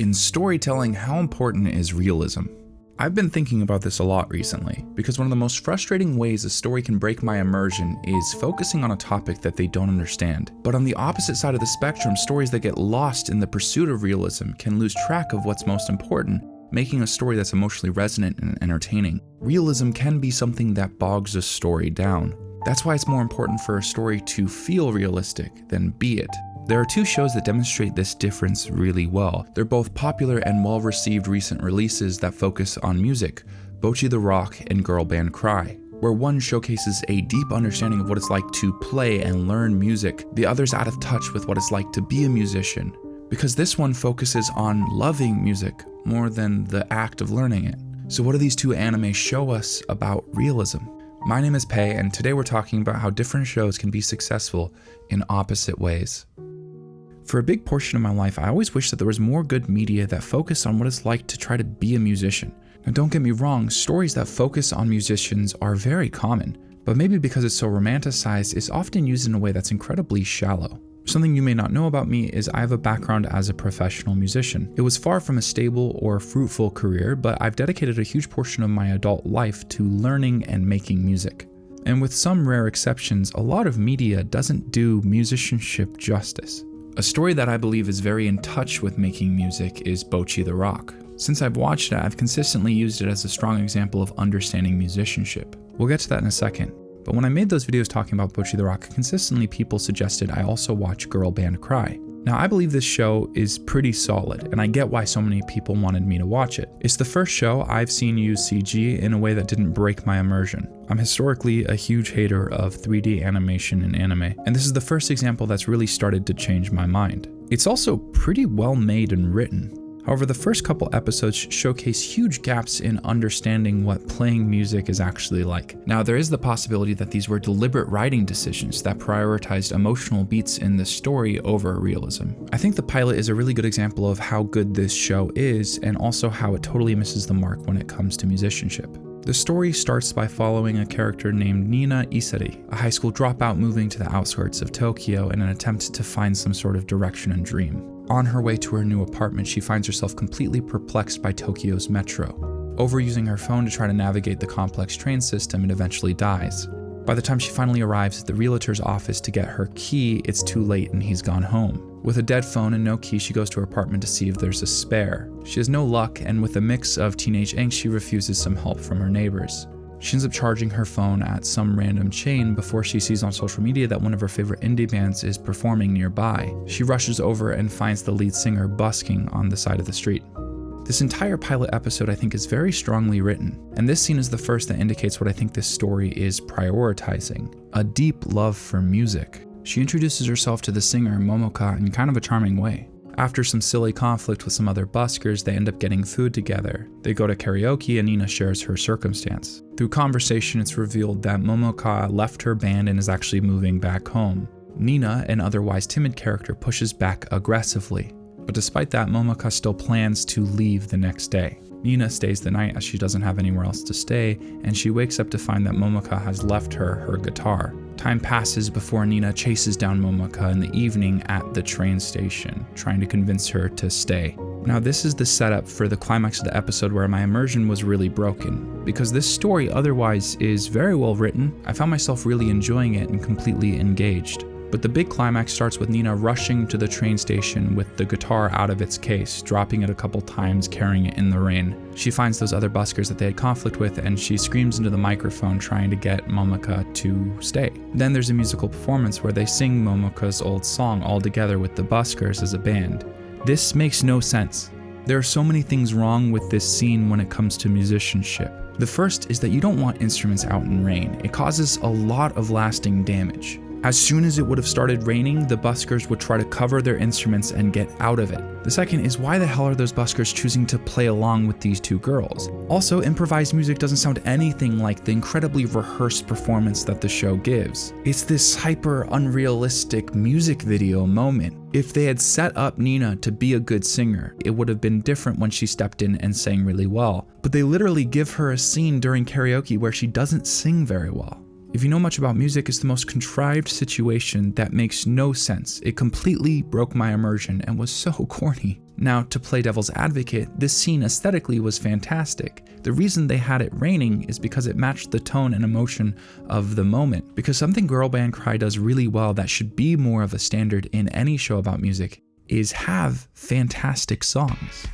In storytelling, how important is realism? I've been thinking about this a lot recently, because one of the most frustrating ways a story can break my immersion is focusing on a topic that they don't understand. But on the opposite side of the spectrum, stories that get lost in the pursuit of realism can lose track of what's most important, making a story that's emotionally resonant and entertaining. Realism can be something that bogs a story down. That's why it's more important for a story to feel realistic than be it. There are two shows that demonstrate this difference really well. They're both popular and well-received recent releases that focus on music, Bocchi the Rock and Girl Band Cry. Where one showcases a deep understanding of what it's like to play and learn music, the other's out of touch with what it's like to be a musician. Because this one focuses on loving music more than the act of learning it. So what do these two anime show us about realism? My name is Pei, and today we're talking about how different shows can be successful in opposite ways. For a big portion of my life, I always wished that there was more good media that focused on what it's like to try to be a musician. Now don't get me wrong, stories that focus on musicians are very common, but maybe because it's so romanticized, it's often used in a way that's incredibly shallow. Something you may not know about me is I have a background as a professional musician. It was far from a stable or fruitful career, but I've dedicated a huge portion of my adult life to learning and making music. And with some rare exceptions, a lot of media doesn't do musicianship justice. A story that I believe is very in touch with making music is Bocchi the Rock. Since I've watched it, I've consistently used it as a strong example of understanding musicianship. We'll get to that in a second. But when I made those videos talking about Bocchi the Rock, consistently people suggested I also watch Girl Band Cry. Now I believe this show is pretty solid, and I get why so many people wanted me to watch it. It's the first show I've seen use CG in a way that didn't break my immersion. I'm historically a huge hater of 3D animation in anime, and this is the first example that's really started to change my mind. It's also pretty well made and written. However, the first couple episodes showcase huge gaps in understanding what playing music is actually like. Now, there is the possibility that these were deliberate writing decisions that prioritized emotional beats in the story over realism. I think the pilot is a really good example of how good this show is, and also how it totally misses the mark when it comes to musicianship. The story starts by following a character named Nina Isari, a high school dropout moving to the outskirts of Tokyo in an attempt to find some sort of direction and dream. On her way to her new apartment, she finds herself completely perplexed by Tokyo's metro. Overusing her phone to try to navigate the complex train system, and eventually dies. By the time she finally arrives at the realtor's office to get her key, it's too late and he's gone home. With a dead phone and no key, she goes to her apartment to see if there's a spare. She has no luck, and with a mix of teenage angst, she refuses some help from her neighbors. She ends up charging her phone at some random chain before she sees on social media that one of her favorite indie bands is performing nearby. She rushes over and finds the lead singer busking on the side of the street. This entire pilot episode I think is very strongly written, and this scene is the first that indicates what I think this story is prioritizing: a deep love for music. She introduces herself to the singer Momoka in kind of a charming way. After some silly conflict with some other buskers, they end up getting food together. They go to karaoke and Nina shares her circumstance. Through conversation, it's revealed that Momoka left her band and is actually moving back home. Nina, an otherwise timid character, pushes back aggressively. But despite that, Momoka still plans to leave the next day. Nina stays the night as she doesn't have anywhere else to stay, and she wakes up to find that Momoka has left her guitar. Time passes before Nina chases down Momoka in the evening at the train station, trying to convince her to stay. Now this is the setup for the climax of the episode where my immersion was really broken. Because this story otherwise is very well written, I found myself really enjoying it and completely engaged. But the big climax starts with Nina rushing to the train station with the guitar out of its case, dropping it a couple times, carrying it in the rain. She finds those other buskers that they had conflict with, and she screams into the microphone trying to get Momoka to stay. Then there's a musical performance where they sing Momoka's old song all together with the buskers as a band. This makes no sense. There are so many things wrong with this scene when it comes to musicianship. The first is that you don't want instruments out in rain. It causes a lot of lasting damage. As soon as it would have started raining, the buskers would try to cover their instruments and get out of it. The second is, why the hell are those buskers choosing to play along with these two girls? Also, improvised music doesn't sound anything like the incredibly rehearsed performance that the show gives. It's this hyper unrealistic music video moment. If they had set up Nina to be a good singer, it would have been different when she stepped in and sang really well. But they literally give her a scene during karaoke where she doesn't sing very well. If you know much about music, it's the most contrived situation that makes no sense. It completely broke my immersion and was so corny. Now, to play devil's advocate, this scene aesthetically was fantastic. The reason they had it raining is because it matched the tone and emotion of the moment. Because something Girl Band Cry does really well that should be more of a standard in any show about music is have fantastic songs.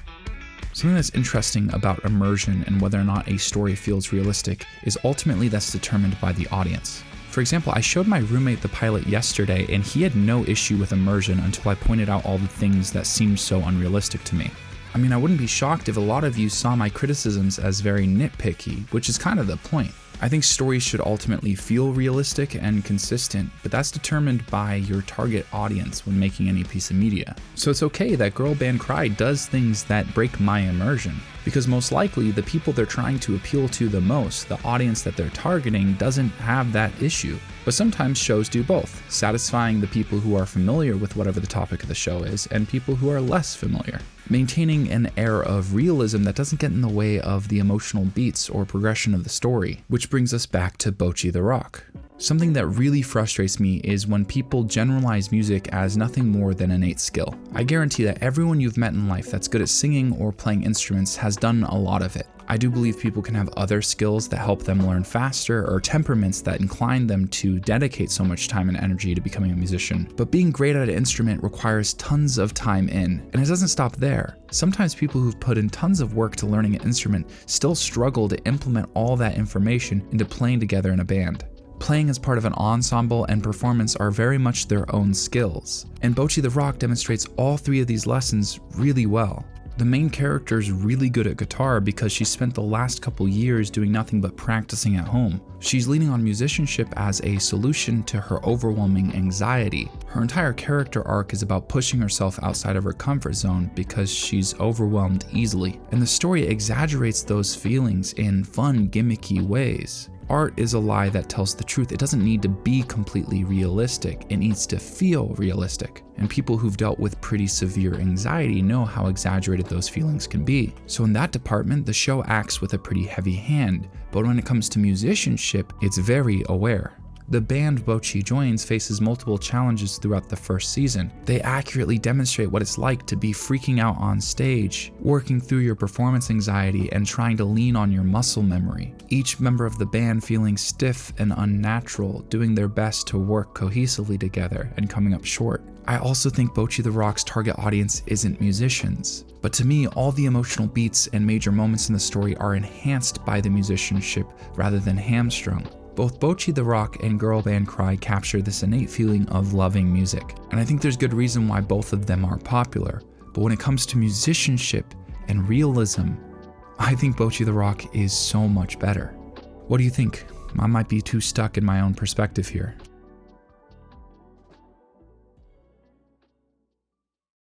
Something that's interesting about immersion and whether or not a story feels realistic is ultimately that's determined by the audience. For example, I showed my roommate the pilot yesterday and he had no issue with immersion until I pointed out all the things that seemed so unrealistic to me. I mean, I wouldn't be shocked if a lot of you saw my criticisms as very nitpicky, which is kind of the point. I think stories should ultimately feel realistic and consistent, but that's determined by your target audience when making any piece of media. So it's okay that Girl Band Cry does things that break my immersion, because most likely the people they're trying to appeal to the most, the audience that they're targeting, doesn't have that issue. But sometimes shows do both, satisfying the people who are familiar with whatever the topic of the show is and people who are less familiar, maintaining an air of realism that doesn't get in the way of the emotional beats or progression of the story, which brings us back to Bocchi the Rock. Something that really frustrates me is when people generalize music as nothing more than innate skill. I guarantee that everyone you've met in life that's good at singing or playing instruments has done a lot of it. I do believe people can have other skills that help them learn faster or temperaments that incline them to dedicate so much time and energy to becoming a musician. But being great at an instrument requires tons of time in, and it doesn't stop there. Sometimes people who've put in tons of work to learning an instrument still struggle to implement all that information into playing together in a band. Playing as part of an ensemble and performance are very much their own skills, and Bocchi the Rock demonstrates all three of these lessons really well. The main character is really good at guitar because she spent the last couple years doing nothing but practicing at home. She's leaning on musicianship as a solution to her overwhelming anxiety. Her entire character arc is about pushing herself outside of her comfort zone because she's overwhelmed easily, and the story exaggerates those feelings in fun, gimmicky ways. Art is a lie that tells the truth. It doesn't need to be completely realistic. It needs to feel realistic. And people who've dealt with pretty severe anxiety know how exaggerated those feelings can be. So in that department, the show acts with a pretty heavy hand. But when it comes to musicianship, it's very aware. The band Bocchi joins faces multiple challenges throughout the first season. They accurately demonstrate what it's like to be freaking out on stage, working through your performance anxiety and trying to lean on your muscle memory. Each member of the band feeling stiff and unnatural, doing their best to work cohesively together and coming up short. I also think Bocchi the Rock's target audience isn't musicians. But to me, all the emotional beats and major moments in the story are enhanced by the musicianship rather than hamstrung. Both Bocchi the Rock and Girl Band Cry capture this innate feeling of loving music, and I think there's good reason why both of them are popular. But when it comes to musicianship and realism, I think Bocchi the Rock is so much better. What do you think? I might be too stuck in my own perspective here.